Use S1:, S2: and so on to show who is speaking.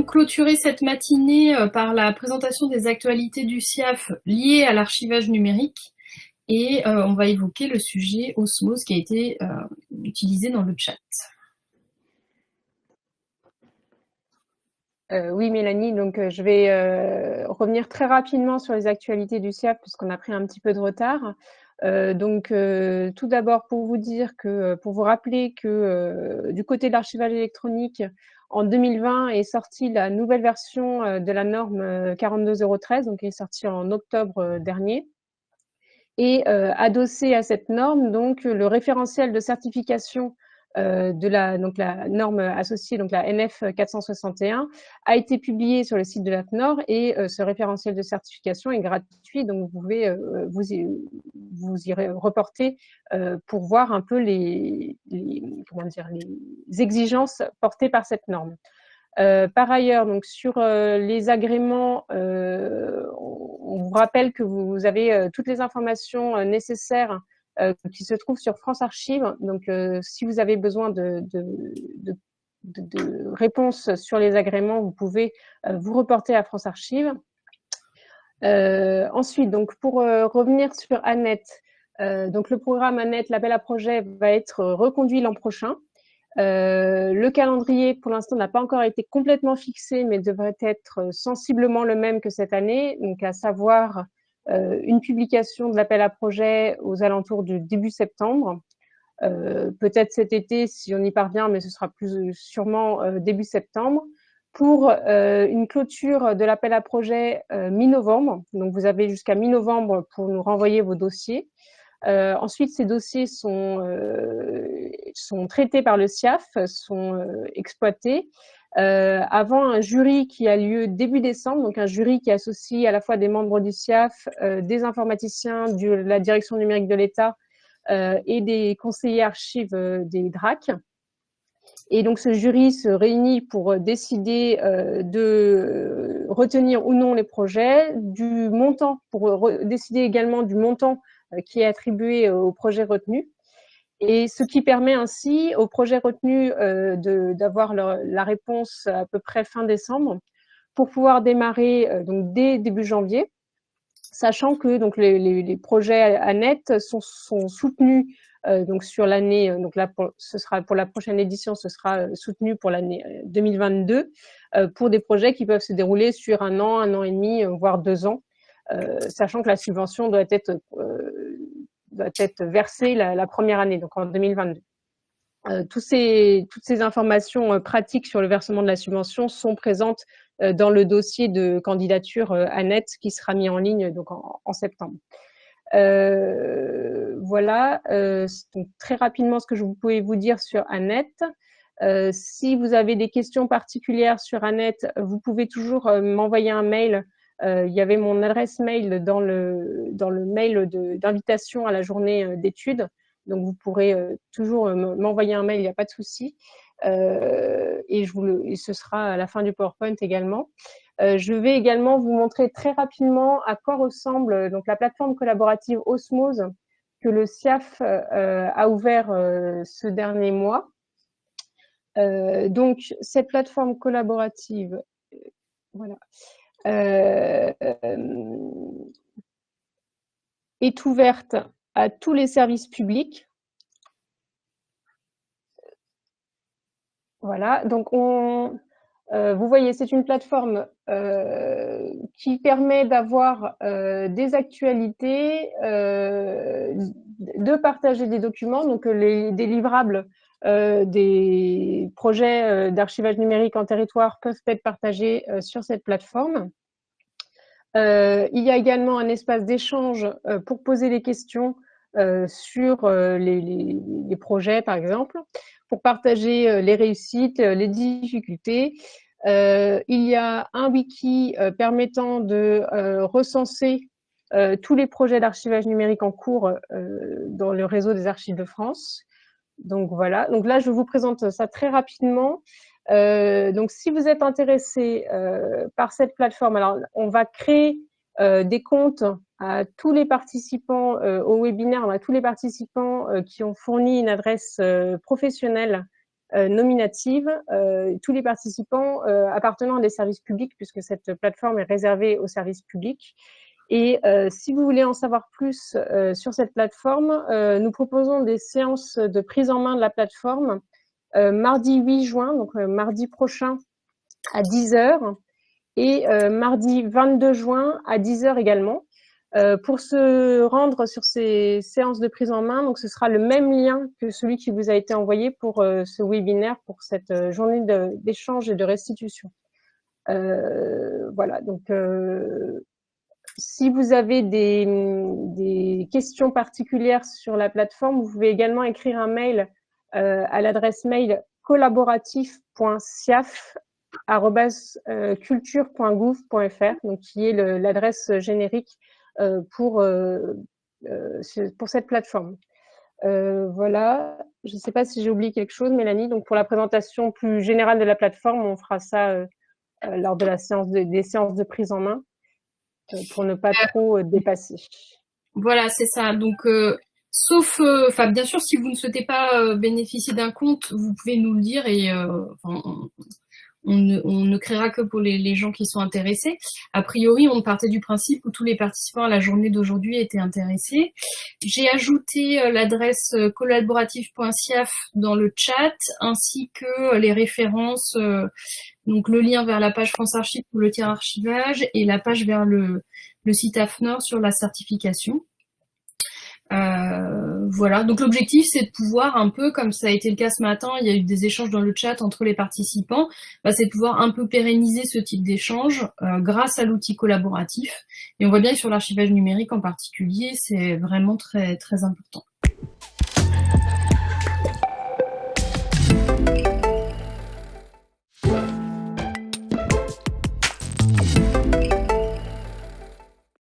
S1: donc clôturer cette matinée par la présentation des actualités du SIAF liées à l'archivage numérique et on va évoquer le sujet Osmose qui a été utilisé dans le chat.
S2: Oui, Mélanie, donc je vais revenir très rapidement sur les actualités du SIAF puisqu'on a pris un petit peu de retard. Tout d'abord pour vous dire que, pour vous rappeler que du côté de l'archivage électronique, en 2020 est sortie la nouvelle version de la norme 42013, donc qui est sortie en octobre dernier. Et adossé à cette norme, donc le référentiel de certification de la norme associée, donc la NF 461, a été publié sur le site de l'AFNOR et ce référentiel de certification est gratuit, donc vous pouvez vous y reporter pour voir un peu les exigences portées par cette norme. Par ailleurs, donc sur les agréments, on vous rappelle que vous avez toutes les informations nécessaires qui se trouvent sur France Archives. Donc, si vous avez besoin de réponses sur les agréments, vous pouvez vous reporter à France Archives. Ensuite, donc pour revenir sur ANET, donc le programme ANET, l'appel à projet, va être reconduit l'an prochain. Le calendrier, pour l'instant, n'a pas encore été complètement fixé, mais devrait être sensiblement le même que cette année, donc à savoir une publication de l'appel à projet aux alentours du début septembre. Peut-être cet été si on y parvient, mais ce sera plus sûrement début septembre, pour une clôture de l'appel à projet mi-novembre. Donc vous avez jusqu'à mi-novembre pour nous renvoyer vos dossiers. Ensuite, ces dossiers sont traités par le SIAF, sont exploités avant un jury qui a lieu début décembre, donc un jury qui associe à la fois des membres du SIAF, des informaticiens de la direction numérique de l'État et des conseillers archives des DRAC. Et donc ce jury se réunit pour décider de retenir ou non les projets, du montant, pour décider également du montant qui est attribué au projet retenu, et ce qui permet ainsi au projet retenu d'avoir la réponse à peu près fin décembre pour pouvoir démarrer donc dès début janvier, sachant que donc les projets ANET sont soutenus donc sur l'année, donc là ce sera pour la prochaine édition, ce sera soutenu pour l'année 2022 pour des projets qui peuvent se dérouler sur un an et demi, voire 2 ans. Sachant que la subvention doit être versée la première année, donc en 2022. Toutes ces informations pratiques sur le versement de la subvention sont présentes dans le dossier de candidature ANET qui sera mis en ligne donc en septembre. Voilà, donc très rapidement ce que je pouvais vous dire sur ANET. Si vous avez des questions particulières sur ANET, vous pouvez toujours m'envoyer un mail. Il y avait mon adresse mail dans le mail d'invitation à la journée d'études. Donc, vous pourrez toujours m'envoyer un mail, il n'y a pas de souci. Et ce sera à la fin du PowerPoint également. Je vais également vous montrer très rapidement à quoi ressemble donc la plateforme collaborative Osmose que le SIAF a ouvert ce dernier mois. Donc, cette plateforme collaborative, voilà, est ouverte à tous les services publics. Voilà, donc vous voyez, c'est une plateforme qui permet d'avoir des actualités, de partager des documents, donc des livrables des projets d'archivage numérique en territoire peuvent être partagés sur cette plateforme. Il y a également un espace d'échange pour poser des questions sur les projets, par exemple, pour partager les réussites, les difficultés. Il y a un wiki permettant de recenser tous les projets d'archivage numérique en cours dans le réseau des archives de France. Donc voilà, donc là je vous présente ça très rapidement. Donc si vous êtes intéressé par cette plateforme, alors on va créer des comptes à tous les participants au webinaire, à tous les participants qui ont fourni une adresse professionnelle nominative tous les participants appartenant à des services publics, puisque cette plateforme est réservée aux services publics. Et si vous voulez en savoir plus sur cette plateforme, nous proposons des séances de prise en main de la plateforme mardi 8 juin, donc mardi prochain à 10h, et mardi 22 juin à 10h également. Pour se rendre sur ces séances de prise en main, donc ce sera le même lien que celui qui vous a été envoyé pour ce webinaire, pour cette journée d'échange et de restitution. Voilà, donc si vous avez des questions particulières sur la plateforme, vous pouvez également écrire un mail à l'adresse mail collaboratif.siaf@culture.gouv.fr, donc qui est l'adresse générique pour cette plateforme. Voilà, je ne sais pas si j'ai oublié quelque chose, Mélanie. Donc pour la présentation plus générale de la plateforme, on fera ça lors de la des séances de prise en main pour ne pas trop dépasser.
S1: Voilà, c'est ça. Donc sauf, bien sûr, si vous ne souhaitez pas bénéficier d'un compte, vous pouvez nous le dire et on ne créera que pour les gens qui sont intéressés. A priori, on partait du principe où tous les participants à la journée d'aujourd'hui étaient intéressés. J'ai ajouté l'adresse collaboratif.siaf dans le chat, ainsi que les références, donc le lien vers la page France Archives pour le tiers archivage et la page vers le site AFNOR sur la certification. Voilà, donc l'objectif c'est de pouvoir un peu, comme ça a été le cas ce matin, il y a eu des échanges dans le chat entre les participants, c'est de pouvoir un peu pérenniser ce type d'échange grâce à l'outil collaboratif. Et on voit bien que sur l'archivage numérique en particulier, c'est vraiment très, très important.